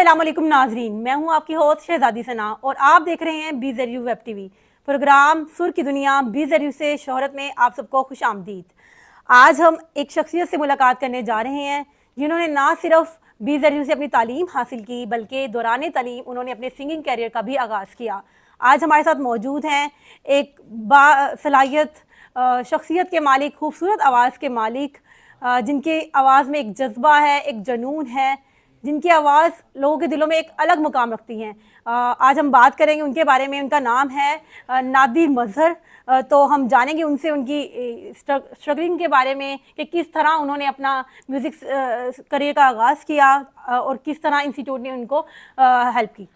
अस्सलामुअलैकुम नाजरीन, मैं हूं आपकी होस्ट शहजादी सना और आप देख रहे हैं BZU वेब टीवी। प्रोग्राम सुर की दुनिया BZU से शोहरत में आप सबको खुश आमदीद। आज हम एक शख्सियत से मुलाकात करने जा रहे हैं जिन्होंने ना सिर्फ BZU से अपनी तालीम हासिल की बल्कि दौरान तालीम उन्होंने अपने सिंगिंग कैरियर का भी आगाज़ किया। आज हमारे साथ मौजूद हैं एक बासलाहियत शख्सियत के मालिक, खूबसूरत आवाज़ के मालिक, जिनके आवाज़ में एक जज्बा है, एक जुनून है, जिनकी आवाज़ लोगों के दिलों में एक अलग मुकाम रखती हैं। आज हम बात करेंगे उनके बारे में। उनका नाम है नादिर मजहर। तो हम जानेंगे उनसे उनकी स्ट्रगलिंग के बारे में कि किस तरह उन्होंने अपना म्यूज़िक करियर का आगाज़ किया और किस तरह इंस्टीट्यूट ने उनको हेल्प की।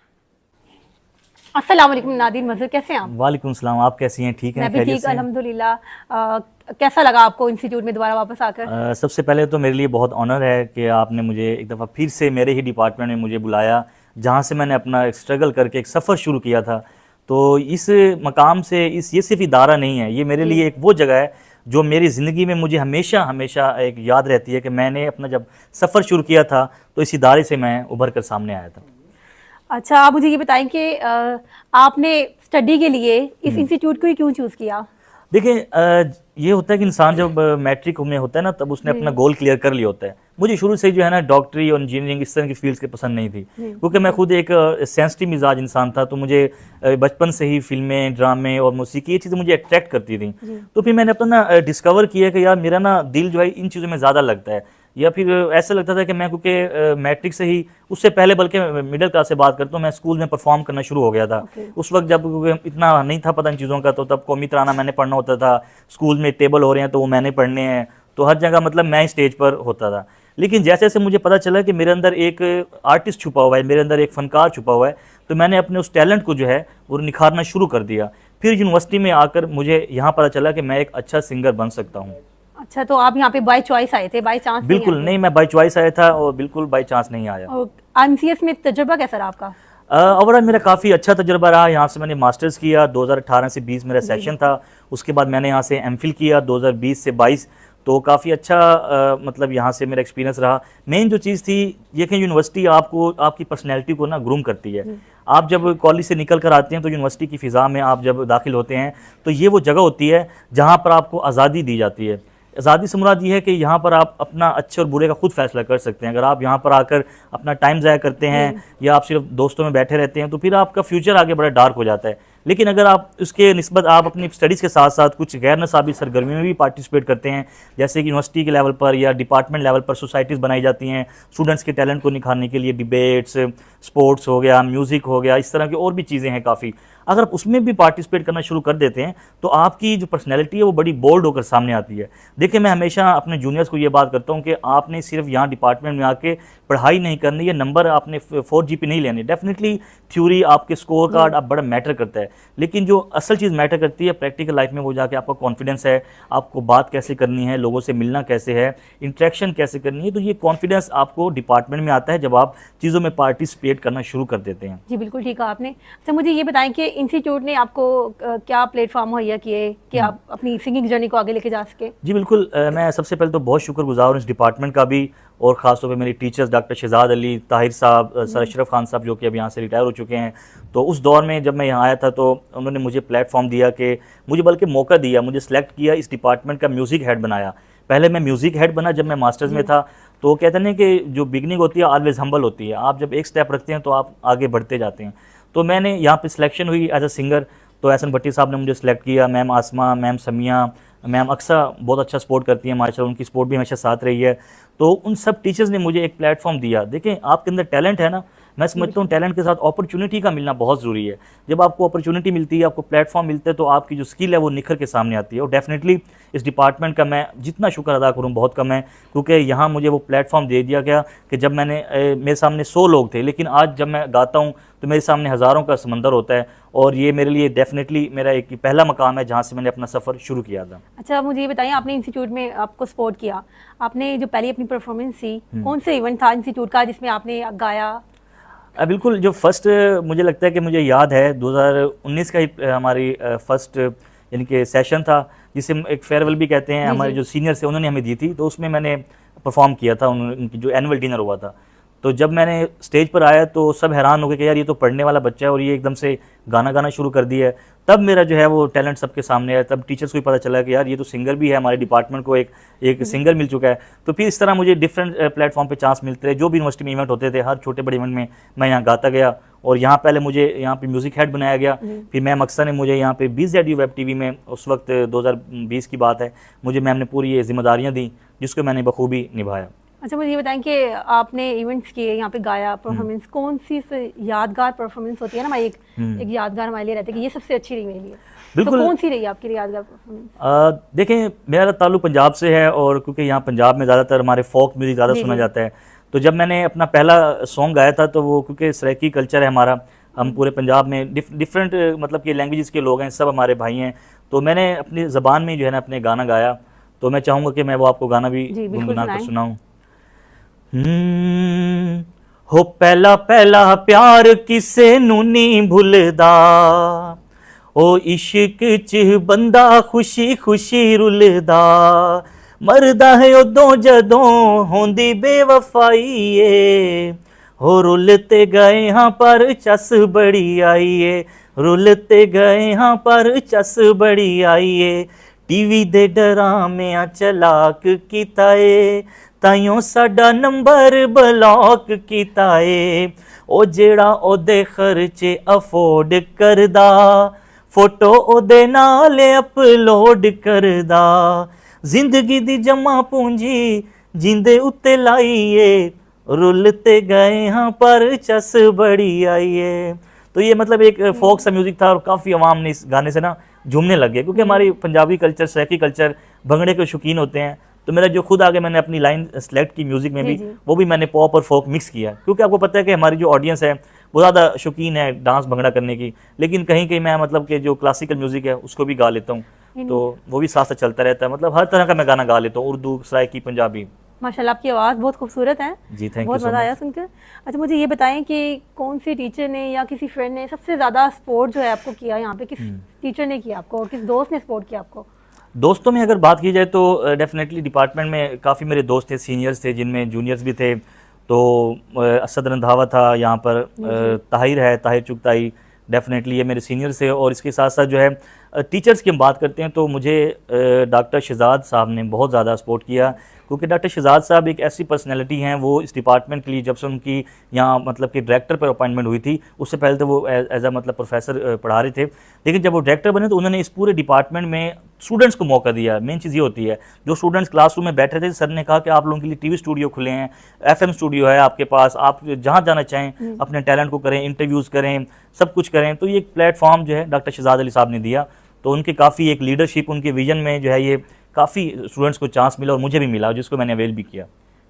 अस्सलाम वालेकुम नादिर मजहर, कैसे हैं आप? वालेकुम सलाम, आप कैसी हैं? ठीक हैं? मैं भी ठीक, अल्हम्दुलिल्लाह। कैसा लगा आपको इंस्टीट्यूट में दोबारा वापस आकर? सबसे पहले तो मेरे लिए बहुत ऑनर है कि आपने मुझे एक दफ़ा फिर से मेरे ही डिपार्टमेंट में मुझे बुलाया, जहाँ से मैंने अपना एक स्ट्रगल करके एक सफ़र शुरू किया था। तो इस मकाम से ये सिर्फ इदारा नहीं है, ये मेरे लिए एक वो जगह है जो मेरी ज़िंदगी में मुझे हमेशा हमेशा एक याद रहती है कि मैंने अपना जब सफ़र शुरू किया था तो इस इदारे से मैं उभर कर सामने आया था। अच्छा, आप मुझे ये बताएं कि आपने स्टडी के लिए इस इंस्टीट्यूट को ही क्यों चूज़ किया? देखिए, ये होता है कि इंसान जब मैट्रिक में होता है ना, तब उसने अपना गोल क्लियर कर लिया होता है। मुझे शुरू से जो है ना डॉक्टरी और इंजीनियरिंग इस तरह की फील्ड्स के पसंद नहीं थी, क्योंकि मैं खुद एक सेंसिटिव मिजाज इंसान था। तो मुझे बचपन से ही फिल्में, ड्रामे और मौसीकी ये चीज़ें मुझे अट्रैक्ट करती थी। तो फिर मैंने अपना डिस्कवर किया कि यार मेरा ना दिल जो है इन चीज़ों में ज़्यादा लगता है, या फिर ऐसा लगता था कि मैं क्योंकि मैट्रिक से ही, उससे पहले बल्कि मिडिल क्लास से बात करता हूँ, मैं स्कूल में परफॉर्म करना शुरू हो गया था। उस वक्त जब इतना नहीं था पता इन चीज़ों का, तो तब कौमी तराना मैंने पढ़ना होता था, स्कूल में टेबल हो रहे हैं तो वो मैंने पढ़ने हैं, तो हर जगह मतलब मैं स्टेज पर होता था। लेकिन जैसे जैसे मुझे पता चला कि मेरे अंदर एक आर्टिस्ट छुपा हुआ है, मेरे अंदर एक फ़नकार छुपा हुआ है, तो मैंने अपने उस टैलेंट को जो है वो निखारना शुरू कर दिया। फिर यूनिवर्सिटी में आकर मुझे यहाँ पता चला कि मैं एक अच्छा सिंगर बन सकता हूँ। अच्छा, तो आप यहाँ पे बाय चॉइस आए थे, बाय चांस? बिल्कुल नहीं, मैं बाय चॉइस आया था और बिल्कुल बाय चांस नहीं आया। MCS में तजुर्बा कैसा रहा आपका? ओवरऑल मेरा काफ़ी अच्छा तजुर्बा रहा। यहाँ से मैंने मास्टर्स किया, 2018 से 20 मेरा सेशन था। उसके बाद मैंने यहाँ से MPhil किया 2020 से 22। तो काफ़ी अच्छा मतलब यहाँ से मेरा एक्सपीरियंस रहा। मेन जो चीज़ थी ये कि यूनिवर्सिटी आपको आपकी पर्सनैलिटी को ना ग्रूम करती है। आप जब कॉलेज से निकल कर आते हैं तो यूनिवर्सिटी की फ़िज़ा में आप जब दाखिल होते हैं तो ये वो जगह होती है जहाँ पर आपको आज़ादी दी जाती है। आज़ादी से मुराद ये है कि यहाँ पर आप अपना अच्छे और बुरे का खुद फैसला कर सकते हैं। अगर आप यहाँ पर आकर अपना टाइम ज़ाया करते हैं या आप सिर्फ दोस्तों में बैठे रहते हैं तो फिर आपका फ्यूचर आगे बड़ा डार्क हो जाता है। लेकिन अगर आप उसके निस्बत आप अपनी स्टडीज़ के साथ साथ कुछ गैर नसाबी सरगर्मी में भी पार्टिसिपेट करते हैं, जैसे कि यूनिवर्सिटी के लेवल पर या डिपार्टमेंट लेवल पर सोसाइटीज़ बनाई जाती हैं स्टूडेंट्स के टैलेंट को निखारने के लिए, डिबेट्स, स्पोर्ट्स हो गया, म्यूज़िक हो गया, इस तरह की और भी चीज़ें हैं काफ़ी। अगर आप उसमें भी पार्टिसिपेट करना शुरू कर देते हैं तो आपकी जो पर्सनैलिटी है वो बड़ी बोल्ड होकर सामने आती है। देखिए, मैं हमेशा अपने जूनियर्स को ये बात करता हूँ कि आपने सिर्फ यहाँ डिपार्टमेंट में आके पढ़ाई नहीं करनी है, नंबर आपने 4 GP नहीं लेने। डेफिनेटली थ्योरी, आपके स्कोर कार्ड आप बड़ा मैटर करता है, लेकिन जो असल चीज़ मैटर करती है प्रैक्टिकल लाइफ में वो जाके आपका कॉन्फिडेंस है, आपको बात कैसे करनी है, लोगों से मिलना कैसे है, इंटरेक्शन कैसे करनी है। तो ये कॉन्फिडेंस आपको डिपार्टमेंट में आता है जब आप चीज़ों में पार्टिसिपेट करना शुरू कर देते हैं। जी बिल्कुल ठीक है आपने। अच्छा, मुझे ये बताएं कि इंस्टीट्यूट ने आपको क्या प्लेटफॉर्म मुहैया किए कि आप अपनी सिंगिंग जर्नी को आगे लेके जा सके? जी बिल्कुल, मैं सबसे पहले तो बहुत शुक्रगुजार हूँ इस डिपार्टमेंट का भी, और ख़ासतौर पे मेरी टीचर्स डॉक्टर शहजाद अली, ताहिर साहब, सर अशरफ खान साहब जो कि अब यहाँ से रिटायर हो चुके हैं। तो उस दौर में जब मैं यहाँ आया था तो उन्होंने मुझे प्लेटफॉर्म दिया कि मुझे बल्कि मौका दिया, मुझे सेलेक्ट किया, इस डिपार्टमेंट का म्यूज़िक हेड बनाया। पहले मैं म्यूज़िक हेड बना जब मैं मास्टर्स में था। तो कहते हैं कि जो बिगनिंग होती है ऑलवेज हम्बल होती है, आप जब एक स्टेप रखते हैं तो आप आगे बढ़ते जाते हैं। तो मैंने यहाँ पे सिलेक्शन हुई एज अ सिंगर, तो एहसन भट्टी साहब ने मुझे सेलेक्ट किया, मैम आसमा, मैम समिया, मैम अक्सा बहुत अच्छा सपोर्ट करती हैं माशाल्लाह, उनकी सपोर्ट भी हमेशा साथ रही है। तो उन सब टीचर्स ने मुझे एक प्लेटफॉर्म दिया। देखें, आपके अंदर टैलेंट है ना, मैं समझता हूँ टैलेंट के साथ अपॉर्चुनिटी का मिलना बहुत ज़रूरी है। जब आपको अपॉर्चुनिटी मिलती है, आपको प्लेटफॉर्म मिलते हैं, तो आपकी जो स्किल है वो निखर के सामने आती है। और डेफिनेटली इस डिपार्टमेंट का मैं जितना शुक्र अदा करूँ बहुत कम है, क्योंकि यहाँ मुझे वो प्लेटफॉर्म दे दिया गया कि जब मेरे सामने 100 लोग थे, लेकिन आज जब मैं गाता हूँ तो मेरे सामने हज़ारों का समंदर होता है। और ये मेरे लिए डेफिनेटली मेरा एक पहला मकाम है जहाँ से मैंने अपना सफ़र शुरू किया था। अच्छा, मुझे ये बताइए, आपने इंस्टीट्यूट में आपको सपोर्ट किया, आपने जो पहली अपनी परफॉर्मेंस थी, कौन से इवेंट था इंस्टीट्यूट का जिसमें आपने गाया? बिल्कुल, जो फर्स्ट मुझे लगता है कि मुझे याद है 2019 का ही हमारी फर्स्ट यानी कि सेशन था, जिसे एक फेयरवेल भी कहते हैं। हमारे जो सीनियर्स थे उन्होंने हमें दी थी, तो उसमें मैंने परफॉर्म किया था, उनकी जो एनुअल डिनर हुआ था। तो जब मैंने स्टेज पर आया तो सब हैरान हो गए कि यार ये तो पढ़ने वाला बच्चा है और ये एकदम से गाना गाना शुरू कर दिया है। तब मेरा जो है वो टैलेंट सबके सामने आया, तब टीचर्स को भी पता चला कि यार ये तो सिंगर भी है, हमारे डिपार्टमेंट को एक सिंगर मिल चुका है। तो फिर इस तरह मुझे डिफरेंट प्लेटफॉर्म पे चांस मिलते रहे, जो भी यूनिवर्सिटी में इवेंट होते थे, हर छोटे बड़े इवेंट में मैं यहाँ गाता गया और यहाँ पहले मुझे यहाँ पे म्यूज़िक हेड बनाया गया। फिर मैम अक्सर ने मुझे यहाँ पे BZU वेब टीवी में, उस वक्त 2020 की बात है, मुझे मैम ने पूरी ये जिम्मेदारियाँ दी जिसको मैंने बखूबी निभाया। अच्छा, मुझे ये बताएं कि आपने इवेंट्स किए, यहाँ पे गाया, परफॉर्मेंस, कौन सी यादगार परफॉर्मेंस होती है ना हमारी, एक यादगार हमारे लिए रहती है कि ये सबसे अच्छी रही मेरे लिए, बिल्कुल। तो कौन सी रही आपके लिए यादगार परफॉर्मेंस? देखें, मेरा ताल्लुक पंजाब से है और क्योंकि यहाँ पंजाब में ज़्यादातर हमारे फोक म्यूज़िक ज़्यादा सुना जाता है, तो जब मैंने अपना पहला सॉन्ग गाया था तो वो क्योंकि सराइकी कल्चर है हमारा, हम पूरे पंजाब में डिफरेंट मतलब कि लैंग्वेजेस के लोग हैं, सब हमारे भाई हैं, तो मैंने अपनी ज़बान में जो है ना अपने गाना गाया। तो मैं चाहूँगा कि मैं वो आपको गाना भी गुनगुना कर सुनाऊँ। हो पहला पहला प्यार किसे नू नहीं भुलदा, ओ इश्क च बंदा खुशी खुशी रुलदा, मरदा है उदों जदों होंदी बेवफाई ए, हो रुलते गए हाँ पर चस बड़ी आई ए, रुलते गए हाँ पर चस बड़ी आई ए, टीवी दे डरामियां चलाक कीता ए, ताइयों साडा नंबर ब्लॉक कीता ए, ओ जेड़ा ओदे खर्चे अफोर्ड करदा, फोटो ओदे नाल अपलोड करदा, जिंदगी दी जमा पूंजी जिंदे उत्ते लाइए, रुलते गए हाँ पर चस बड़ी आइए। तो ये मतलब एक फोक सा म्यूजिक था और काफ़ी अवाम ने इस गाने से ना झूमने लग गए, क्योंकि हमारी पंजाबी कल्चर, सैकी कल्चर, भंगड़े के शौकीन होते हैं। तो मेरा जो खुद आगे मैंने अपनी लाइन सेलेक्ट की म्यूज़िक में भी, वो भी मैंने पॉप और फोक मिक्स किया, क्योंकि आपको पता है कि हमारी जो ऑडियंस है वो ज़्यादा शौकीन है डांस भंगड़ा करने की, लेकिन कहीं कहीं मैं मतलब कि जो क्लासिकल म्यूज़िक है उसको भी गा लेता हूँ, तो वो भी साथ साथ चलता रहता है। मतलब हर तरह का मैं गाना गा लेता हूँ, उर्दू, सराइकी, पंजाबी। माशाल्लाह, आपकी आवाज़ बहुत खूबसूरत है जी, थैंक यू, बहुत मज़ा आया सुनकर। अच्छा, मुझे ये बताएं कि कौन सी टीचर ने या किसी फ्रेंड ने सबसे ज़्यादा सपोर्ट जो है आपको किया यहाँ पे, किस टीचर ने किया आपको और किस दोस्त ने सपोर्ट किया आपको? दोस्तों में अगर बात की जाए तो डेफिनेटली डिपार्टमेंट में काफ़ी मेरे दोस्त थे, सीनियर्स थे, जिनमें जूनियर्स भी थे। तो असद रंधावा था यहाँ पर, ताहिर है, ताहिर चुगताई, डेफिनेटली ये मेरे सीनियर्स थे। और इसके साथ साथ जो है टीचर्स की हम बात करते हैं तो मुझे डॉक्टर शहजाद साहब ने बहुत ज़्यादा सपोर्ट किया, क्योंकि डॉक्टर शहजाद साहब एक ऐसी पर्सनैलिटी हैं, वो इस डिपार्टमेंट के लिए जब से उनकी यहाँ मतलब कि डायरेक्टर पर अपॉइंटमेंट हुई थी, उससे पहले तो वो एज अ मतलब प्रोफेसर पढ़ा रहे थे, लेकिन जब वो डायरेक्टर बने तो उन्होंने इस पूरे डिपार्टमेंट में स्टूडेंट्स को मौका दिया। मेन चीज़ ये होती है, जो स्टूडेंट्स क्लासरूम में बैठे थे, सर ने कहा कि आप लोगों के लिए टीवी स्टूडियो खुले हैं, FM स्टूडियो है आपके पास, आप जहाँ जाना चाहें अपने टैलेंट को करें, इंटरव्यूज़ करें, सब कुछ करें। तो ये एक प्लेटफॉर्म जो है डॉक्टर शहजाद अली साहब ने दिया, तो उनके काफ़ी एक लीडरशिप, उनके विजन में जो है ये काफ़ी स्टूडेंट्स को चांस मिला और मुझे भी मिला, जिसको मैंने अवेल भी किया।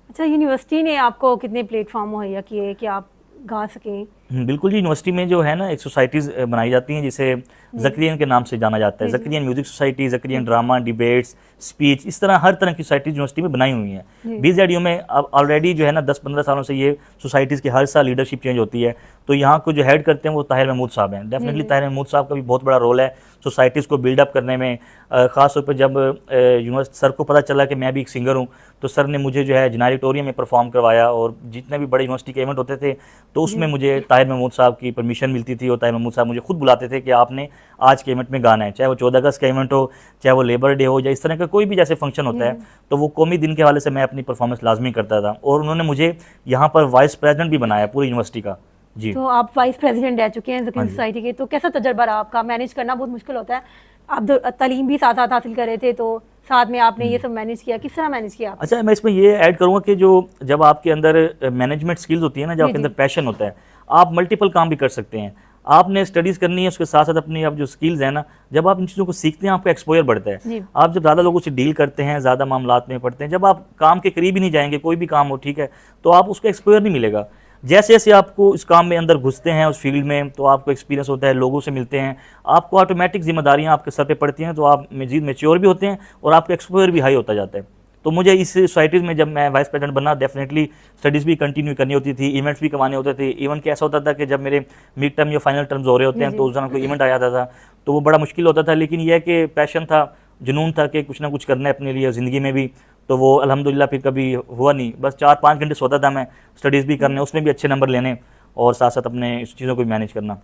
अच्छा, यूनिवर्सिटी ने आपको कितने प्लेटफॉर्म मुहैया किए कि आप गा सकें? बिल्कुल जी, यूनिवर्सिटी में जो है ना एक सोसाइटीज़ बनाई जाती हैं जिसे ज़करियन के नाम से जाना जाता है। ज़करियन म्यूज़िक सोसाइटी, ज़करियन ड्रामा, डिबेट्स, स्पीच, इस तरह हर तरह की सोसाइटीज़ यूनिवर्सिटी में बनाई हुई हैं। BZU में अब ऑलरेडी जो है ना 10-15 सालों से ये सोसाइटीज़ की हर साल लीडरशिप चेंज होती है। तो यहाँ को जो हेड करते हैं वो ताहिर महमूद साहब हैं। डेफिनेटली ताहिर महमूद साहब का भी बहुत बड़ा रोल है सोसाइटीज़ को बिल्डअप करने में। ख़ास तौर पर जब यूनिवर्सिटी सर को पता चला कि मैं भी एक सिंगर हूँ, तो सर ने मुझे जो है जिनारी ऑडिटोरियम में परफॉर्म करवाया, और जितने भी बड़े यूनिवर्सिटी के इवेंट होते थे तो उसमें मुझे ताहिर महमूद साहब की परमिशन मिलती थी, और ताहिर महमूद साहब मुझे खुद बुलाते थे कि आपने आज के इवेंट में गाना है, चाहे वो 14 अगस्त का इवेंट हो, चाहे वो लेबर डे हो, या इस तरह का कोई भी जैसे फंक्शन होता है, तो वो कौमी दिन के हवाले से मैं अपनी परफॉर्मेंस लाजमी करता था। और उन्होंने मुझे यहाँ पर वाइस प्रेसिडेंट भी बनाया पूरी यूनिवर्सिटी का। जी, तो आप वाइस प्रेसिडेंट रह चुके हैं ज़करियन सोसाइटी के, तो कैसा तजर्बा रहा आपका? मैनेज करना बहुत मुश्किल होता है, आप तालीम भी साथ साथ हासिल कर रहे थे, तो साथ में आपने ये सब मैनेज किया, किस तरह मैनेज किया आप? अच्छा, मैं इसमें ये ऐड करूँगा कि जो जब आपके अंदर मैनेजमेंट स्किल्स होती है ना, जब आपके अंदर पैशन होता है, आप मल्टीपल काम भी कर सकते हैं। आपने स्टडीज़ करनी है, उसके साथ साथ अपनी अब जो स्किल्स हैं ना, जब आप इन चीज़ों को सीखते हैं आपका एक्सपोजर बढ़ता है। आप जब ज़्यादा लोगों से डील करते हैं, ज़्यादा मामलात में पढ़ते हैं, जब आप काम के करीब ही नहीं जाएंगे, कोई भी काम हो, ठीक है, तो आप उसको एक्सपोजर नहीं मिलेगा। जैसे जैसे आपको इस काम में अंदर घुसते हैं उस फील्ड में, तो आपको एक्सपीरियंस होता है, लोगों से मिलते हैं, आपको ऑटोमेटिक जिम्मेदारियां आपके सर पे पड़ती हैं, तो आप मजीद मैच्योर भी होते हैं और आपका एक्सपोजर भी हाई होता जाता है। तो मुझे इस सोसाइटीज़ में जब मैं वाइस प्रेसिडेंट बना, डेफिनेटली स्टडीज़ भी कंटिन्यू करनी होती थी, इवेंट्स भी करवाने होते थे। इवन क्या ऐसा होता था कि जब मेरे मिड टर्म या फाइनल टर्म्स हो रहे होते हैं, तो उस दिन कोई इवेंट आ जाता था, तो वो बड़ा मुश्किल होता था। लेकिन यह कि पैशन था, जुनून था कि कुछ ना कुछ करना है अपने लिए ज़िंदगी में भी, तो वो अल्हम्दुलिल्लाह फिर कभी हुआ नहीं, बस 4-5 घंटे सोता था मैं, स्टडीज़ भी करने, उसमें भी अच्छे नंबर लेने और साथ साथ अपने इस चीज़ों को भी मैनेज करना।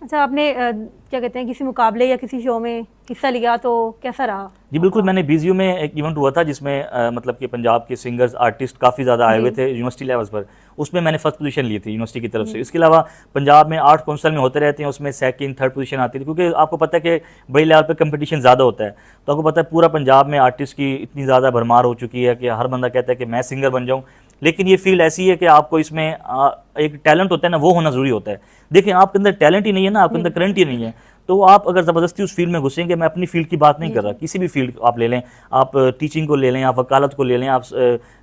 अच्छा, आपने क्या कहते हैं किसी मुकाबले या किसी शो में हिस्सा लिया तो कैसा रहा? जी बिल्कुल, मैंने बीजीयू में एक इवेंट हुआ था जिसमें मतलब कि पंजाब के सिंगर्स आर्टिस्ट काफ़ी ज़्यादा आए हुए थे यूनिवर्सिटी लेवल्स पर, उसमें मैंने फर्स्ट पोजीशन ली थी यूनिवर्सिटी की तरफ से। इसके अलावा पंजाब में आर्ट काउंसिल में होते रहते हैं, उसमें सेकंड थर्ड पोजीशन आती थी, क्योंकि आपको पता है कि बड़ी लेवल पर कंपटीशन ज़्यादा होता है। तो आपको पता है पूरा पंजाब में आर्टिस्ट की इतनी ज़्यादा भरमार हो चुकी है कि हर बंदा कहता है कि मैं सिंगर बन जाऊँ, लेकिन ये फील्ड ऐसी है कि आपको इसमें एक टैलेंट होता है ना, वो होना ज़रूरी होता है। देखिए आपके अंदर टैलेंट ही नहीं है ना, आपके अंदर करंट ही नहीं है, तो आप अगर ज़बरदस्ती उस फील्ड में घुसेंगे, मैं अपनी फील्ड की बात नहीं कर रहा, किसी भी फील्ड आप ले लें, आप टीचिंग को ले लें, आप वकालत को ले लें, आप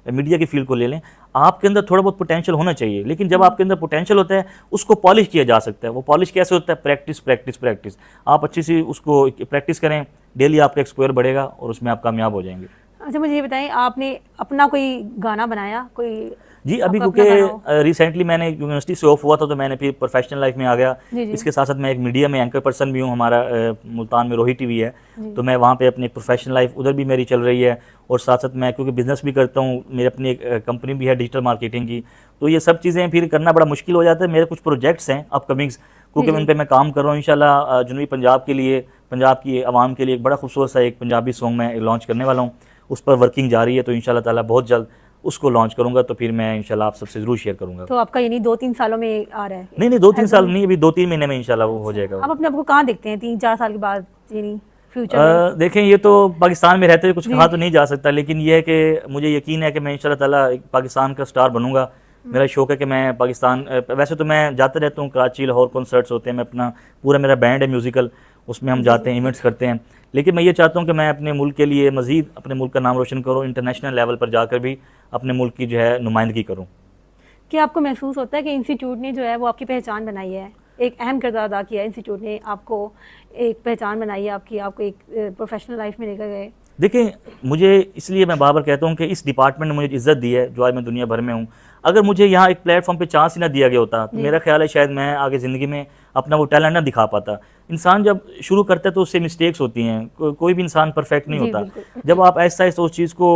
मीडिया की फील्ड को ले लें, आपके अंदर थोड़ा बहुत पोटेंशियल होना चाहिए। लेकिन जब आपके अंदर पोटेंशियल होता है उसको पॉलिश किया जा सकता है। वो पॉलिश कैसे होता है? Practice practice practice. आप अच्छी सी उसको प्रैक्टिस करें, डेली आपका एक्सपोजर बढ़ेगा और उसमें आप कामयाब हो जाएंगे। अच्छा, मुझे ये बताएं, आपने अपना कोई गाना बनाया कोई? जी अभी आपका अपना गाना हो? क्योंकि रिसेंटली मैंने यूनिवर्सिटी से ऑफ हुआ था तो मैंने फिर प्रोफेशनल लाइफ में आ गया। जी, जी। इसके साथ साथ मैं एक मीडिया में एंकर पर्सन भी हूँ, हमारा मुल्तान में रोही टीवी है, तो मैं वहाँ पे अपनी प्रोफेशनल लाइफ उधर भी मेरी चल रही है। और साथ साथ मैं क्योंकि बिज़नेस भी करता हूँ, मेरी अपनी एक कंपनी भी है डिजिटल मार्केटिंग की, तो ये सब चीज़ें फिर करना बड़ा मुश्किल हो जाता है। मेरे कुछ प्रोजेक्ट्स हैं अपकमिंग्स, क्योंकि उन पर मैं काम कर रहा हूँ। इंशाल्लाह जनूबी पंजाब के लिए, पंजाब की आवाम के लिए एक बड़ा खूबसूरत सा एक पंजाबी सॉन्ग मैं लॉन्च करने वाला हूँ, उस पर वर्किंग जारी है। तो इंशाल्लाह ताला बहुत जल्द उसको लॉन्च करूंगा, तो फिर मैं इंशाल्लाह आप सबसे जरूर शेयर करूंगा। तो आपका यानी 2-3 सालों में आ रहा है? नहीं 2-3 साल नहीं, अभी 2-3 महीने में इंशाल्लाह वो हो जाएगा। आप अपने आप को कहाँ देखते हैं 3-4 साल के बाद, यानी फ्यूचर में? देखें, ये तो पाकिस्तान में रहते हुए कुछ कहा तो नहीं जा सकता, लेकिन ये है कि मुझे यकीन है कि मैं इंशाल्लाह ताला एक पाकिस्तान का स्टार बनूंगा। मेरा शौक है कि मैं पाकिस्तान, वैसे तो मैं जाते रहता हूँ, कराची लाहौर कॉन्सर्ट्स होते हैं, मैं अपना पूरा मेरा बैंड है म्यूज़िकल, उसमें हम जाते हैं, इवेंट्स करते हैं। लेकिन मैं ये चाहता हूँ कि मैं अपने मुल्क के लिए मज़ीद अपने मुल्क का नाम रोशन करूँ, इंटरनेशनल लेवल पर जाकर भी अपने मुल्क की जो है नुमाइंदगी करूँ। क्या आपको महसूस होता है कि इंस्टीट्यूट ने जो है वो आपकी पहचान बनाई है, एक अहम किरदार अदा किया है, इंस्टीट्यूट ने आपको एक पहचान बनाई है आपकी, आपको एक प्रोफेशनल लाइफ में लेकर गए? देखिए, मुझे इसलिए मैं बार बार कहता हूँ कि इस डिपार्टमेंट ने मुझे इज़्ज़त दी है जो आज मैं दुनिया भर में हूँ। अगर मुझे यहाँ एक प्लेटफॉर्म पे चांस ही ना दिया गया होता तो मेरा ख्याल है शायद मैं आगे ज़िंदगी में अपना वो टैलेंट ना दिखा पाता। इंसान जब शुरू करता है तो उससे मिस्टेक्स होती हैं, कोई भी इंसान परफेक्ट नहीं होता। जब आप ऐसा ऐसा उस चीज़ को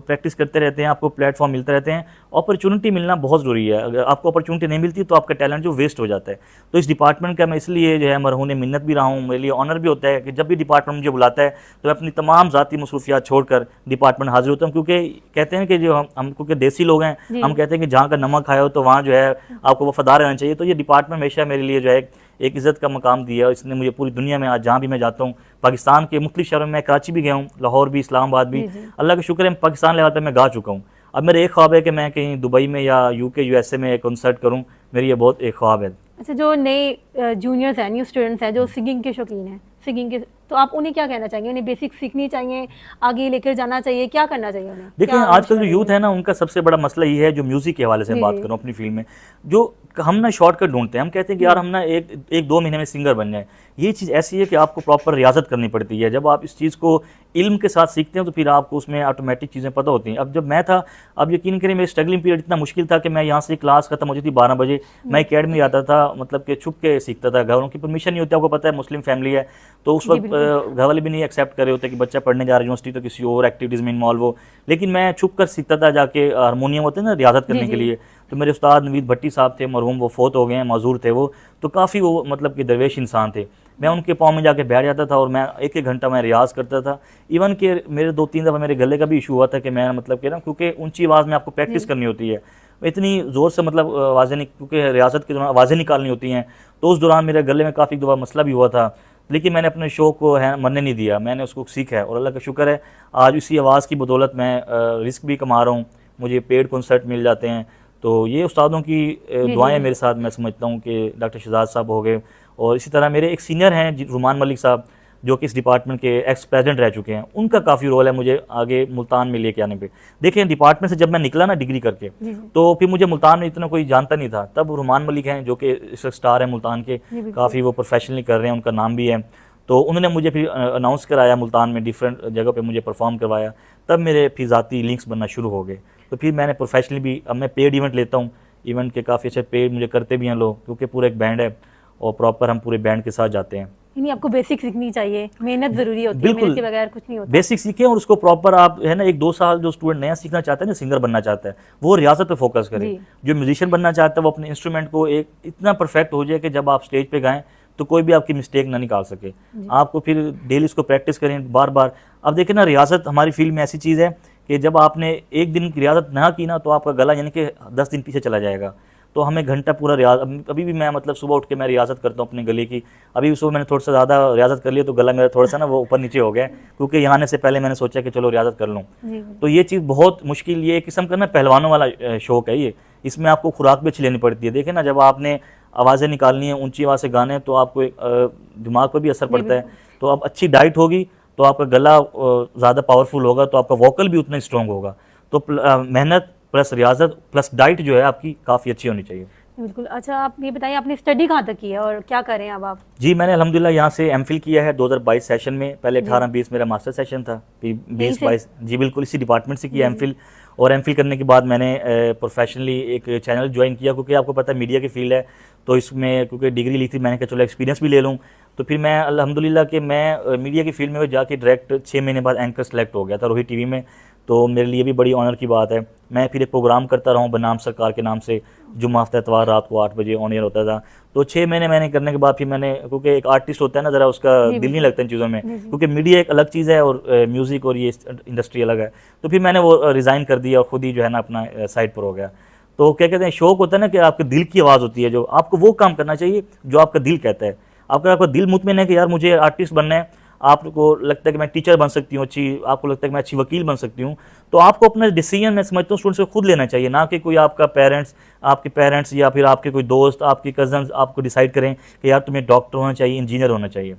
प्रैक्टिस करते रहते हैं, आपको प्लेटफॉर्म मिलते रहते हैं, अपॉर्चुनिटी मिलना बहुत ज़रूरी है। अगर आपको अपॉर्चुनिटी नहीं मिलती तो आपका टैलेंट जो वेस्ट हो जाता है। तो इस डिपार्टमेंट का मैं इसलिए जो है मरहून मिन्नत भी रहा हूँ। मेरे लिए ऑनर भी होता है कि जब भी डिपार्टमेंट मुझे बुलाता है तो मैं अपनी तमाम ज़ाती मसरूफियात छोड़कर डिपार्टमेंट हाजिर होता हूँ, क्योंकि कहते हैं कि जो हम क्योंकि देसी लोग हैं, हम कहते हैं कि जहाँ का नमक खाए हो तो वहाँ जो है आपको वफादार रहना चाहिए। तो ये डिपार्टमेंट हमेशा मेरे लिए जो है एक इज़्ज़त का मकाम दिया, इसने मुझे पूरी दुनिया में आज जहाँ भी मैं जाता हूँ, पाकिस्तान के मुख्तलिफ शहरों में, मैं कराची भी गया हूँ, लाहौर भी, इस्लामाबाद भी, अल्लाह का शुक्र है पाकिस्तान लेवल पर मैं गा चुका हूँ। अब मेरा एक ख्वाब है कि मैं कहीं दुबई में या यूके यूएसए में कॉन्सर्ट करूँ, मेरी ये बहुत एक ख्वाब है। अच्छा, जो नए जूनियर्स हैं, न्यू स्टूडेंट्स हैं जो सिंगिंग के शौकीन हैं, सिंगिंग के, तो आप उन्हें क्या कहना चाहेंगे? उन्हें बेसिक सीखनी चाहिए, आगे लेकर जाना चाहिए, क्या करना चाहिए उन्हें? देखिए, आजकल जो यूथ है ना, उनका सबसे बड़ा मसला ये है, जो म्यूज़िक के हवाले से बात करूँ अपनी फील्ड में, जो हम ना शॉर्टकट ढूंढते हैं। हम कहते हैं कि यार हम ना एक 2 महीने में सिंगर बन जाए। ये चीज़ ऐसी है कि आपको प्रॉपर रियाजत करनी पड़ती है। जब आप इस चीज़ को इल्म के साथ सीखते हैं तो फिर आपको उसमें ऑटोमेटिक चीज़ें पता होती हैं। अब जब मैं था, अब यकीन करें मेरी स्ट्रगलिंग पीरियड इतना मुश्किल था कि मैं यहाँ से क्लास खत्म होती थी 12 बजे, मैं एकेडमी आता था, मतलब कि छुप के सीखता था। घरों की परमिशन नहीं होती, आपको पता है मुस्लिम फैमिली है, तो उस वक्त घर वाले भी नहीं एक्सेप्ट कर रहे होते कि बच्चा पढ़ने जा रहा है यूनिवर्सिटी तो किसी और एक्टिविटीज़ में इन्वॉल्व हो। लेकिन मैं छुप कर सीखता था, जाके हारमोनियम होते हैं ना रियाजत करने के लिए। तो मेरे उस्ताद नवीद भट्टी साहब थे, मरहूम, वो फोत हो गए हैं, माजूर थे वो, तो काफ़ी वो मतलब कि दरवेश इंसान थे। मैं उनके पाँव में जाके बैठ जाता था और मैं एक घंटा मैं रियाज़ करता था। इवन कि मेरे 2-3 दफ़ा मेरे गले का भी इशू हुआ था कि मैं मतलब कि ना, क्योंकि ऊंची आवाज़ में आपको प्रैक्टिस करनी होती है, इतनी ज़ोर से मतलब आवाज़ें नहीं, क्योंकि रियासत के दौरान आवाज़ें निकालनी होती हैं, तो उस दौरान मेरे गले में काफ़ी दफ़ा मसला भी हुआ था। लेकिन मैंने अपने शौक़ को है मरने नहीं दिया, मैंने उसको सीखा है और अल्लाह का शुक्र है आज इसी आवाज़ की बदौलत मैं रिस्क भी कमा रहा हूँ, मुझे पेड कॉन्सर्ट मिल जाते हैं। तो ये उस्तादों की दुआएं मेरे साथ, मैं समझता हूँ कि डॉक्टर शहजाद साहब हो गए, और इसी तरह मेरे एक सीनियर हैं रुमान मलिक साहब, जो कि इस डिपार्टमेंट के एक्स प्रेसिडेंट रह चुके हैं, उनका काफ़ी रोल है मुझे आगे मुल्तान में लेके आने पे। देखिए, डिपार्टमेंट से जब मैं निकला ना डिग्री करके, तो फिर मुझे मुल्तान में इतना कोई जानता नहीं था। तब रुमान मलिक हैं जो कि इस स्टार हैं मुल्तान के, काफ़ी वो प्रोफेशनली कर रहे हैं, उनका नाम भी है। तो उन्होंने मुझे फिर अनाउंस कराया मुल्तान में, डिफरेंट जगह पे मुझे परफॉर्म करवाया, तब मेरे फिर ज़ाती लिंक्स बनना शुरू हो गए। तो फिर मैंने प्रोफेशनली भी, अब मैं पेड इवेंट लेता हूँ, इवेंट के काफ़ी अच्छे पेड मुझे करते भी हैं लोग, क्योंकि पूरा एक बैंड है और प्रॉपर हम पूरे बैंड के साथ जाते हैं। यानी आपको बेसिक सीखनी चाहिए, मेहनत जरूरी होती है, बिल्कुल। मेहनत के बगैर कुछ नहीं होता। बेसिक सीखें और उसको प्रॉपर आप है ना 1-2 साल जो स्टूडेंट नया सीखना चाहता है ना, सिंगर बनना चाहता है, वो रियाजत पे फोकस करे। जी। जो म्यूजिशियन बनना चाहता है वो अपने इंस्ट्रूमेंट को एक इतना परफेक्ट हो जाए कि जब आप स्टेज पे गाएं तो कोई भी आपकी मिस्टेक ना निकाल सके। आपको फिर डेली इसको प्रैक्टिस करें बार बार। अब देखें ना, रियाजत हमारी फील्ड में ऐसी चीज़ है कि जब आपने एक दिन की रियाजत ना की ना तो आपका गला यानी कि 10 दिन पीछे चला जाएगा। तो हमें घंटा पूरा रियाज, अभी भी मैं मतलब सुबह उठ के मैं रियाजत करता हूँ अपने गले की। अभी भी सुबह मैंने थोड़ा सा ज़्यादा रियाजत कर लिया तो गला मेरा थोड़ा सा ना वो ऊपर नीचे हो गया, क्योंकि यहाँ आने से पहले मैंने सोचा कि चलो रियाजत कर लूँ। तो ये चीज़ बहुत मुश्किल, ये एक किस्म का ना पहलवानों वाला शौक है ये। इसमें आपको खुराक भी अच्छी लेनी पड़ती है। देखें ना, जब आपने आवाज़ें निकालनी है, ऊंची आवाज़ से गाने, तो आपको एक दिमाग पर भी असर पड़ता है। तो अब अच्छी डाइट होगी तो आपका गला ज़्यादा पावरफुल होगा, तो आपका वोकल भी उतना स्ट्रॉन्ग होगा। तो मेहनत प्लस रियाजत प्लस डाइट जो है आपकी काफ़ी अच्छी होनी चाहिए। बिल्कुल। अच्छा, आप ये बताइए आपने स्टडी कहाँ तक की है और क्या कर रहे हैं अब आप? जी, मैंने अल्हम्दुलिल्लाह यहाँ से एमफिल किया है 2022 सेशन में। पहले 18-20 मेरा मास्टर सेशन था, फिर 20-22 जी बिल्कुल इसी डिपार्टमेंट से किया एमफिल। और एमफिल करने के बाद मैंने प्रोफेशनली एक चैनल ज्वाइन किया, क्योंकि आपको पता है मीडिया की फील्ड है, तो इसमें क्योंकि डिग्री ली थी मैंने कहा चलो एक्सपीरियंस भी ले लूँ। तो फिर मैं अल्हम्दुलिल्लाह कि मैं मीडिया की फील्ड में जाके डायरेक्ट 6 महीने बाद एंकर सेलेक्ट हो गया था रोहित टीवी में। तो मेरे लिए भी बड़ी ऑनर की बात है। मैं फिर एक प्रोग्राम करता रहा हूँ बनाम सरकार के नाम से, जुम्मा हफ्ता इतवार रात को 8 बजे ऑन एयर होता था। तो 6 महीने मैंने करने के बाद फिर मैंने, क्योंकि एक आर्टिस्ट होता है ना, ज़रा उसका दिल नहीं लगता इन चीज़ों में, क्योंकि मीडिया एक अलग चीज़ है और म्यूज़िक और ये इंडस्ट्री अलग है। तो फिर मैंने वो रिज़ाइन कर दिया और ख़ुद ही जो है ना अपना साइड पर हो गया। तो क्या कहते हैं, शौक होता है ना कि आपके दिल की आवाज़ होती है, जो आपको वो काम करना चाहिए जो आपका दिल कहता है। अगर आपका दिल मुतमिन है कि यार मुझे आर्टिस्ट बनना है, आपको लगता है कि मैं टीचर बन सकती हूँ अच्छी, आपको लगता है कि मैं अच्छी वकील बन सकती हूँ, तो आपको अपना डिसीजन मैं समझता हूँ स्टूडेंट्स को खुद लेना चाहिए, ना कि कोई आपके पेरेंट्स या फिर आपके कोई दोस्त, आपके कजन्स आपको डिसाइड करें कि यार तुम्हें डॉक्टर होना चाहिए, इंजीनियर होना चाहिए।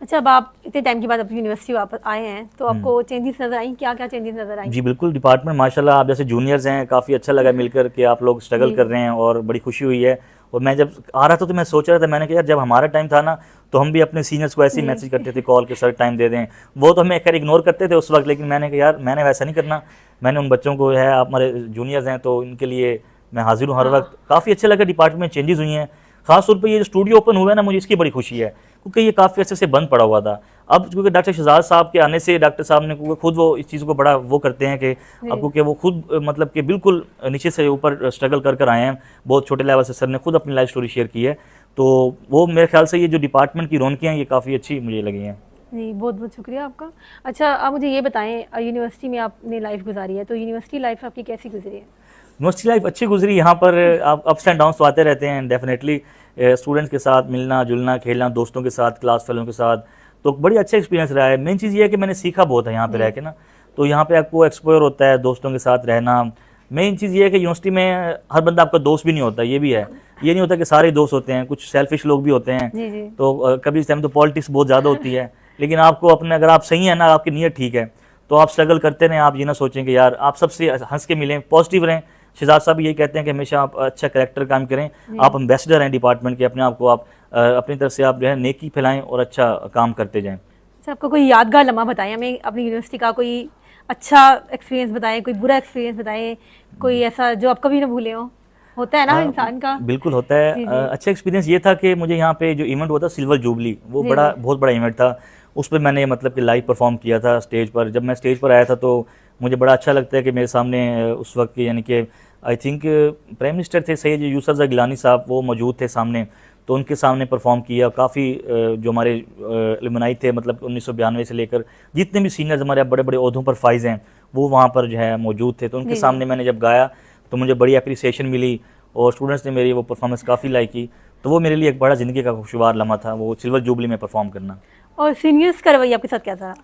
अच्छा, अब आप इतने टाइम के बाद अपनी यूनिवर्सिटी वापस आए हैं, तो आपको चेंजेस नजर आई? क्या क्या चेंजेस नजर आई? जी बिल्कुल, डिपार्टमेंट माशाल्लाह, आप जैसे जूनियर्स हैं, काफ़ी अच्छा लगा मिलकर कि आप लोग स्ट्रगल कर रहे हैं और बड़ी खुशी हुई है। और मैं जब आ रहा था तो मैं सोच रहा था, मैंने कहा यार जब हमारा टाइम था ना तो हम भी अपने सीनियर्स को ऐसे ही मैसेज करते थे कॉल के, सर टाइम दे दें। वो तो हमें खैर इग्नोर करते थे उस वक्त, लेकिन मैंने कहा यार मैंने वैसा नहीं करना। मैंने उन बच्चों को है, आप हमारे जूनियर्स हैं तो इनके लिए मैं हाजिर हूँ हर वक्त। काफ़ी अच्छा लगा, डिपार्टमेंट में चेंजेस हुई हैं। खासतौर पर ये जो स्टूडियो ओपन हुआ है ना, मुझे इसकी बड़ी खुशी है, क्योंकि ये काफ़ी अच्छे से बंद पड़ा हुआ था। अब क्योंकि डॉक्टर शहजाद साहब के आने से डॉक्टर साहब ने खुद वो इस चीज़ को बड़ा वो करते हैं कि आपको कि वो खुद मतलब कि बिल्कुल नीचे से ऊपर स्ट्रगल कर आए हैं। बहुत छोटे लेवल से सर ने खुद अपनी लाइफ स्टोरी शेयर की है। तो वो मेरे ख्याल से ये जो डिपार्टमेंट की रौनकें हैं ये काफ़ी अच्छी मुझे लगी हैं। जी, बहुत बहुत शुक्रिया आपका। अच्छा, आप मुझे ये बताएं, यूनिवर्सिटी में आपने लाइफ गुजारी है, तो यूनिवर्सिटी लाइफ आपकी कैसी गुजरी है? यूनिवर्सिटी लाइफ अच्छी गुजरी। यहाँ पर आप अप्स एंड डाउन्स तो आते रहते हैं डेफिनेटली। स्टूडेंट्स के साथ मिलना जुलना, खेलना, दोस्तों के साथ, क्लास फेलों के साथ, तो बड़ी अच्छा एक्सपीरियंस रहा है। मेन चीज़ ये है कि मैंने सीखा बहुत है यहाँ पे रह के ना। तो यहाँ पे आपको एक्सपोजर होता है दोस्तों के साथ रहना। मेन चीज़ ये है कि यूनिवर्सिटी में हर बंदा आपका दोस्त भी नहीं होता, ये भी है। ये नहीं होता कि सारे दोस्त होते हैं, कुछ सेल्फिश लोग भी होते हैं। जी जी। तो कभी इस टाइम तो पॉलिटिक्स बहुत ज़्यादा होती है, लेकिन आपको अपने, अगर आप सही हैं ना, आपकी नीयत ठीक है, तो आप स्ट्रगल करते रहें। आप ये ना सोचें कि यार आप सबसे हंस के मिलें, पॉजिटिव रहें। शहजाद साहब यही कहते हैं कि हमेशा आप अच्छा कैरेक्टर काम करें। आप एम्बेसडर हैं डिपार्टमेंट के, अपने आप को आप अपनी तरफ से आप जो है नेकी फैलाएं और अच्छा काम करते जाएं। अच्छा, आपका कोई यादगार लम्हा बताएं हमें अपनी यूनिवर्सिटी का, कोई अच्छा एक्सपीरियंस बताएं, कोई बुरा एक्सपीरियंस बताएं, कोई ऐसा जो आप कभी ना भूले हो। होता है ना इंसान का। बिल्कुल होता है। अच्छा एक्सपीरियंस ये था कि मुझे यहाँ पे जो इवेंट हुआ था सिल्वर जुबली, वो बहुत बड़ा इवेंट था। उस पर मैंने मतलब कि लाइव परफॉर्म किया था स्टेज पर। जब मैं स्टेज पर आया था तो मुझे बड़ा अच्छा लगता है कि मेरे सामने उस वक्त यानी कि आई थिंक प्राइम मिनिस्टर थे सैयद यूसुफ ज़ई गिलानी साहब, वो मौजूद थे सामने। तो उनके सामने परफॉर्म किया। काफ़ी जो हमारे एलुमनाई थे, मतलब 1992 से लेकर जितने भी सीनियर्स हमारे बड़े बड़े ओहदों पर फाइज हैं, वो वहाँ पर जो है मौजूद थे। तो उनके सामने मैंने जब गाया तो मुझे बड़ी अप्रिसिएशन मिली और स्टूडेंट्स ने मेरी वो परफॉर्मेंस काफ़ी लाइक की। तो वो मेरे लिए एक बड़ा ज़िंदगी का खुशगवार लम्हा था, वो सिल्वर जुबली में परफॉर्म करना। और सीनियर्स का रवैया आपके साथ क्या था?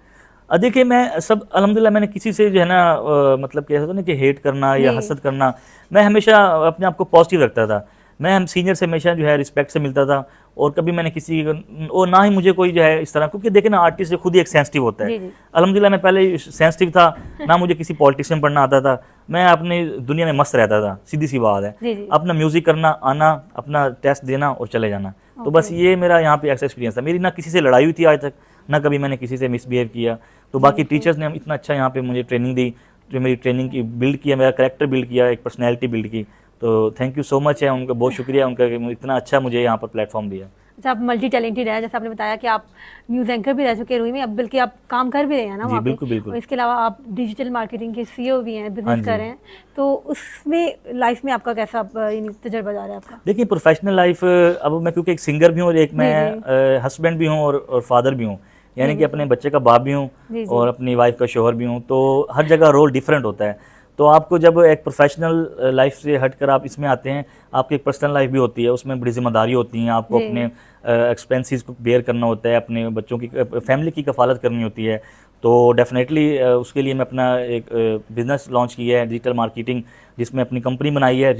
देखिए, मैं सब अल्हम्दुलिल्लाह मैंने किसी से जो है ना मतलब कैसा था ना कि हेट करना या हसद करना, मैं हमेशा अपने आप को पॉजिटिव रखता था। मैं हम सीनियर से हमेशा जो है रिस्पेक्ट से मिलता था और कभी मैंने किसी और ना ही मुझे कोई जो है इस तरह, क्योंकि देखे ना आर्टिस्ट से खुद ही एक सेंसिटिव होता है। अल्हम्दुलिल्लाह मैं पहले सेंसिटिव था, ना मुझे किसी पॉलिटिक्स में पढ़ना आता था। मैं अपनी दुनिया में मस्त रहता था, सीधी सी बात है। अपना म्यूजिक करना, आना, अपना टेस्ट देना और चले जाना। तो बस ये मेरा यहाँ पे ऐसा एक्सपीरियंस था। मेरी ना किसी से लड़ाई हुई थी आज तक, ना कभी मैंने किसी से मिसबिहेव किया। तो बाकी टीचर्स ने इतना अच्छा यहाँ पे मुझे ट्रेनिंग दी, जो मेरी ट्रेनिंग की बिल्ड किया, मेरा कैरेक्टर बिल्ड किया, एक पर्सनैलिटी बिल्ड की। तो थैंक यू सो मच है उनका, बहुत शुक्रिया उनका कि इतना अच्छा मुझे यहाँ पर प्लेटफॉर्म दिया। अच्छा, आप मल्टी टैलेंटेड है, जैसे आपने बताया कि आप न्यूज़ एंकर भी रह चुके हैं रूई में, अब बल्कि आप काम कर भी रहे हैं ना जी वहाँ पे। बिल्कुल बिल्कुल। और इसके अलावा आप डिजिटल मार्केटिंग के सीईओ भी हैं, हाँ बिजनेस जी। कर रहे हैं, तो उसमें लाइफ में आपका कैसा तजर्बा जा रहा है आपका? देखिए प्रोफेशनल लाइफ, अब मैं क्योंकि एक सिंगर भी हूँ और एक जी, मैं हस्बैंड भी हूँ और फादर भी हूँ, यानी जी, कि अपने बच्चे का बाप भी हूँ जी, और अपनी वाइफ का शोहर भी हूँ, तो हर जगह रोल डिफरेंट होता है। तो आपको जब एक प्रोफेशनल लाइफ से हटकर आप इसमें आते हैं, आपकी एक पर्सनल लाइफ भी होती है, उसमें बड़ी जिम्मेदारी होती हैं, आपको जी। अपने एक्सपेंसेस को बेयर करना होता है, अपने बच्चों की फैमिली की कफालत करनी होती है। तो डेफिनेटली उसके लिए मैं अपना एक बिज़नेस लॉन्च किया है, डिजिटल मार्केटिंग, जिसमें अपनी कंपनी बनाई है,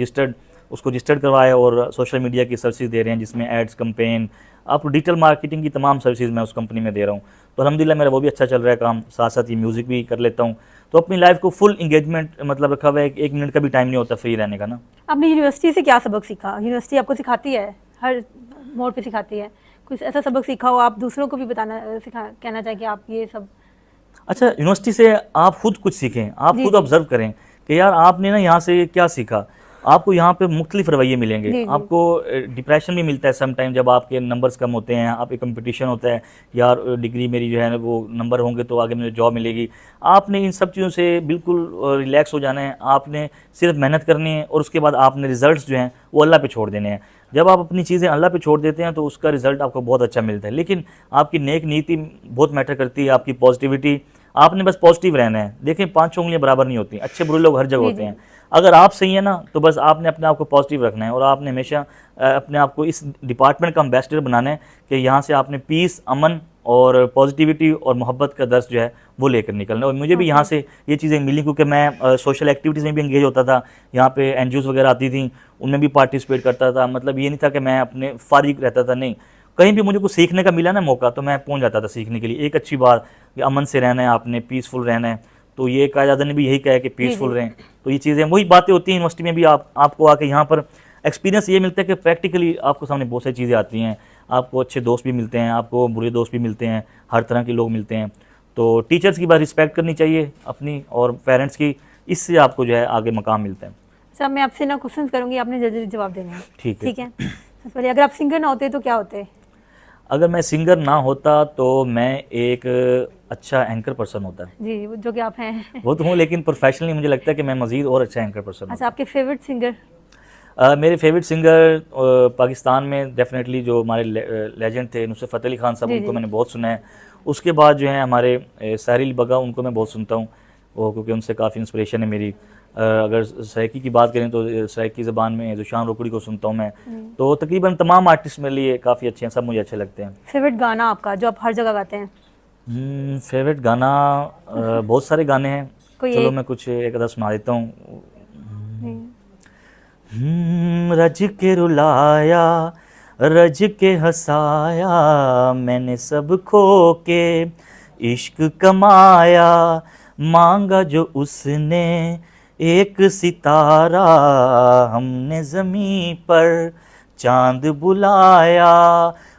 उसको रजिस्टर्ड करवाया और सोशल मीडिया की सर्विसेज दे रहे हैं, जिसमें एड्स, कैंपेन, आप डिजिटल मार्केटिंग की तमाम सर्विसेज मैं उस कंपनी में दे रहा हूँ। तो अल्हम्दुलिल्लाह मेरा वो भी अच्छा चल रहा है काम, साथ साथ ये म्यूज़िक भी कर लेता हूँ। तो अपनी लाइफ को फुल इंगेजमेंट मतलब रखा हुआ है, एक मिनट का भी टाइम नहीं होता फ्री रहने का ना। आपने यूनिवर्सिटी से क्या सबक सीखा? यूनिवर्सिटी आपको सिखाती है, हर मोड़ पे सिखाती है, कुछ ऐसा सबक सीखा हो आप दूसरों को भी कहना चाहें कि आप ये सब? अच्छा, यूनिवर्सिटी से आप खुद कुछ सीखें, आप जी, खुद जी। ऑब्जर्व करें कि यार आपने ना यहाँ से क्या सीखा। आपको यहाँ पे मुख्तलिफ रवैये मिलेंगे, जी, जी। आपको डिप्रेशन भी मिलता है सम टाइम जब आपके नंबर्स कम होते हैं, आप एक कंपटीशन होता है, यार डिग्री मेरी जो है ना वो नंबर होंगे तो आगे मुझे जॉब मिलेगी। आपने इन सब चीज़ों से बिल्कुल रिलैक्स हो जाना है, आपने सिर्फ मेहनत करनी है और उसके बाद आपने रिजल्ट्स जो हैं वो अल्लाह पे छोड़ देने हैं। जब आप अपनी चीज़ें अल्लाह पे छोड़ देते हैं तो उसका रिजल्ट आपको बहुत अच्छा मिलता है, लेकिन आपकी नेक नीति बहुत मैटर करती है, आपकी पॉजिटिविटी। आपने बस पॉजिटिव रहना है। देखें 5 उंगलियां बराबर नहीं होती, अच्छे बुरे लोग हर जगह जी, होते जी। हैं। अगर आप सही है ना तो बस आपने अपने आप को पॉजिटिव रखना है और आपने हमेशा अपने आप को इस डिपार्टमेंट का एम्बेसडर बनाना है कि यहाँ से आपने पीस, अमन और पॉजिटिविटी और मोहब्बत का दर्स जो है वो लेकर निकलना है। और मुझे भी यहाँ से ये चीज़ें मिली क्योंकि मैं सोशल एक्टिविटीज़ में भी इंगेज होता था, यहाँ पे एनजीओज़ वगैरह आती थी, उनमें भी पार्टिसिपेट करता था। मतलब ये नहीं था कि मैं अपने फारिग रहता था, नहीं, कहीं भी मुझे कुछ सीखने का मिला ना मौका तो मैं पहुंच जाता था सीखने के लिए। एक अच्छी बात कि अमन से रहना है, आपने पीसफुल रहना है, तो ये कायदा ने भी यही कहा है कि पीसफुल रहें। तो ये चीज़ें वही बातें होती हैं यूनिवर्सिटी में भी। आपको आके यहाँ पर एक्सपीरियंस ये मिलता है कि प्रैक्टिकली आपको सामने बहुत सारी चीज़ें आती हैं, आपको अच्छे दोस्त भी मिलते हैं, आपको बुरे दोस्त भी मिलते हैं, हर तरह के लोग मिलते हैं। तो टीचर्स की बात रिस्पेक्ट करनी चाहिए अपनी और पेरेंट्स की, इससे आपको जो है आगे मकाम मिलता है। अच्छा, मैं आपसे ना क्वेश्चन करूंगी, आपने जल्दी जल्दी जवाब देने हैं, ठीक है। ठीक है? सबसे पहले, अगर आप सिंगर ना होते तो क्या होते? अगर मैं सिंगर ना होता तो मैं एक अच्छा एंकर पर्सन होता। जी, जो कि आप हैं। वो तो हूँ, लेकिन प्रोफेशनली मुझे लगता है कि मैं मज़ीद और अच्छा एंकर पर्सन अच्छा, आपके फेवरेट सिंगर? मेरे फेवरेट सिंगर पाकिस्तान में डेफिनेटली जो हमारे लेजेंड थे नुसरत फ़तेह अली खान साहब, जी, उनको जी। मैंने बहुत सुना है। उसके बाद जो है हमारे साहिर अली बगा, उनको मैं बहुत सुनता हूँ, वो क्योंकि उनसे काफ़ी इंस्पिरेशन है मेरी। अगर सराइकी की बात करें तो सराइकी ज़बान में ज़ुशान रोकड़ी को सुनता हूँ मैं। तो तकरीबन तमाम आर्टिस्ट मेरे लिए काफ़ी अच्छे हैं, सब मुझे अच्छे लगते हैं। फेवरेट गाना आपका जो आप हर जगह गाते हैं? फेवरेट गाना बहुत सारे गाने हैं, कोई चलो एक? मैं कुछ एक आधा सुना देता हूँ। जी। रज के रुलाया, रज के हंसाया, मैंने सब खो के इश्क कमाया, मांगा जो उसने एक सितारा, हमने ज़मीं पर चांद बुलाया,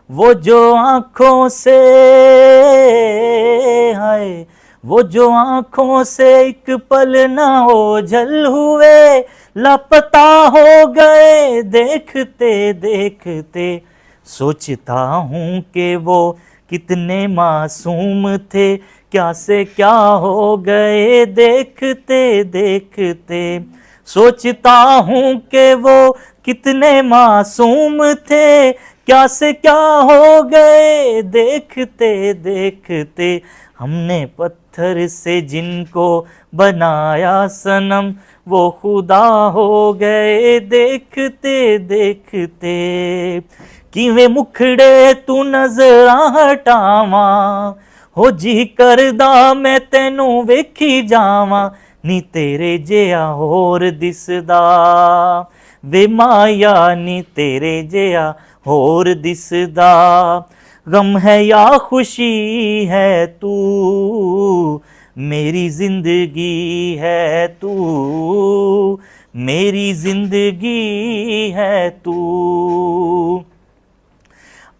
वो जो आँखों से हाय, वो जो आँखों से एक पल ना ओझल हुए, लापता हो गए देखते देखते, सोचता हूँ कि वो कितने मासूम थे, क्या से क्या हो गए देखते देखते, सोचता हूँ कि वो कितने मासूम थे, क्या से क्या हो गए देखते देखते, हमने पत्थर से जिनको बनाया सनम, वो खुदा हो गए देखते देखते, किवें मुखड़े तू नजरा हटावा, हो जी करदा मैं तेनू वेखी जावा, नी तेरे जिहा होर दिसदा, वे माया नी तेरे जिहा होर दिसदा, गम है या खुशी है तू, मेरी जिंदगी है तू, मेरी जिंदगी है तू।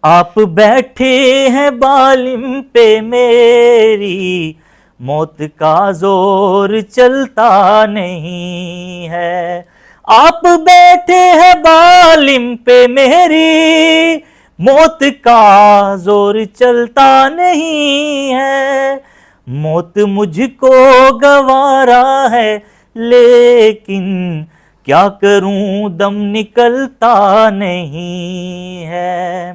आप बैठे हैं बालिम पे मेरी, मौत का जोर चलता नहीं है, आप बैठे हैं बालिम पे मेरी, मौत का जोर चलता नहीं है, मौत मुझको गवारा है, लेकिन क्या करूं दम निकलता नहीं है।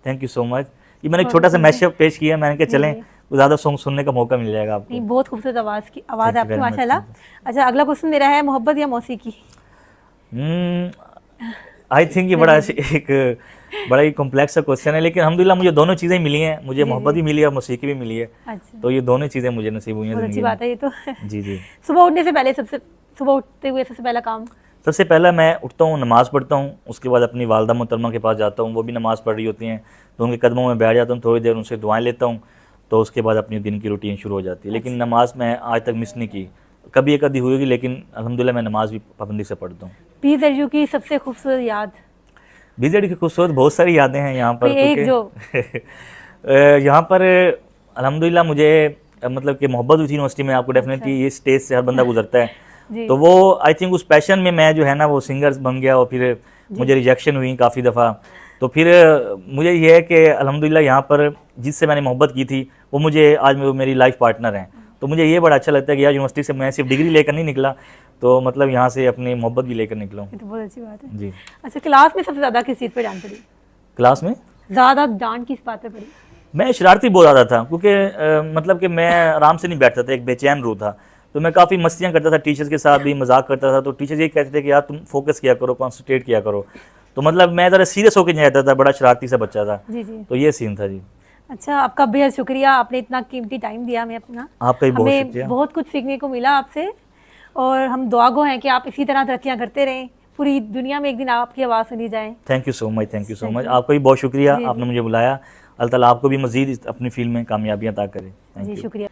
Thank you so much. ये मैंने एक छोटा सा मैशअप पेश किया, मैंने कहा चलें तो ज़्यादा सॉन्ग सुनने का मौका मिल जाएगा आपको। नहीं, बहुत खूबसूरत आवाज़ है Thank you आपकी very much. माशाल्लाह। अच्छा, अगला क्वेश्चन मेरा है, मोहब्बत या मौसीकी? आई थिंक ये एक बड़ा ही कॉम्प्लेक्स सा क्वेश्चन है, लेकिन अल्हम्दुलिल्लाह मुझे दोनों चीज़ें मिली हैं, मुझे मोहब्बत भी मिली है और मौसीकी भी मिली है, अच्छा, तो ये दोनों चीज़ें मुझे नसीब हुई हैं बहुत अच्छी ज़िंदगी बात है ये तो। में। जी जी। सुबह उठने से पहले सुबह उठते हुए सबसे पहला काम? सबसे पहला मैं उठता हूँ, नमाज़ पढ़ता हूँ, उसके बाद अपनी वालदा मोहतरमा के पास जाता हूँ, वो भी नमाज़ पढ़ रही होती हैं, तो उनके कदमों में बैठ जाता हूँ, थोड़ी देर उनसे दुआएं लेता हूँ, तो उसके बाद अपनी दिन की रूटीन शुरू हो जाती है। लेकिन नमाज मैं आज तक मिस नहीं की, कभी एक आधी हुई, लेकिन अल्हम्दुलिल्लाह मैं नमाज भी पाबंदी से पढ़ता हूँ। BZU की सबसे खूबसूरत याद? बीजेडी की खूबसूरत बहुत सारी यादें हैं यहाँ पर, कोई एक जो यहाँ पर अल्हम्दुलिल्लाह मुझे मतलब कि मोहब्बत हुई थी यूनिवर्सिटी में। आपको डेफिनेटली ये स्टेज से हर बंदा गुजरता है, जी, तो वो आई थिंक उस पैशन में मैं जो है ना वो सिंगर बन गया, और फिर मुझे रिजेक्शन हुई काफ़ी दफ़ा, तो फिर मुझे ये है कि अल्हम्दुलिल्लाह यहाँ पर जिससे मैंने मोहब्बत की थी वो मुझे आज मेरी लाइफ पार्टनर हैं, तो मुझे ये बड़ा अच्छा लगता है कि यार यूनिवर्सिटी से मैं सिर्फ डिग्री लेकर नहीं निकला, तो मतलब यहाँ से अपनी मोहब्बत भी लेकर निकला हूँ। ये तो बहुत अच्छी बात है। जी। अच्छा, क्लास में सबसे ज़्यादा किस चीज़ पे डांट पड़ी? क्लास में ज़्यादा डांट किस बात पे पड़ी? मैं शरारती बहुत ज़्यादा था, क्योंकि मतलब कि मैं आराम से नहीं बैठता था, एक बेचैन रूह था, तो मैं काफ़ी मस्तियाँ करता था, टीचर्स के साथ भी मजाक करता था, तो टीचर्स ये कहते थे कि यार तुम फोकस किया करो, कॉन्सनट्रेट किया करो, तो मतलब मैं ज़रा सीरियस होकर नहीं रहता था, बड़ा शरारती सा बच्चा था, जी जी। तो ये सीन था जी। अच्छा, आपका बेहद शुक्रिया, आपने इतना कीमती टाइम दिया हमें अपना। आपका भी बहुत हमें शुक्रिया। बहुत कुछ सीखने को मिला आपसे, और हम दुआगो हैं कि आप इसी तरह तरक्कियां करते रहें, पूरी दुनिया में एक दिन आपकी आवाज़ सुनी जाए। Thank you so much, thank you so much, आपका भी बहुत शुक्रिया, जी, आपने मुझे बुलाया। अल्लाह ताला आपको भी मज़ीद अपनी फील्ड में कामयाबियाँ अता करे। थैंक जी, यू। शुक्रिया।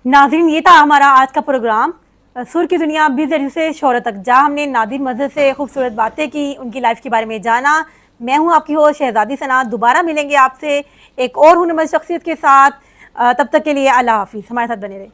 नाज़रीन, ये था हमारा आज का प्रोग्राम सुर की दुनिया BZU से शोहरत तक, जहाँ हमने नादिर मजहर से खूबसूरत बातें की, उनकी लाइफ के बारे में जाना। मैं हूँ आपकी होस्ट शहजादी सना। दोबारा मिलेंगे आपसे एक और हुनरमंद शख्सियत के साथ। तब तक के लिए अल्लाह हाफिज़। हमारे साथ बने रहे।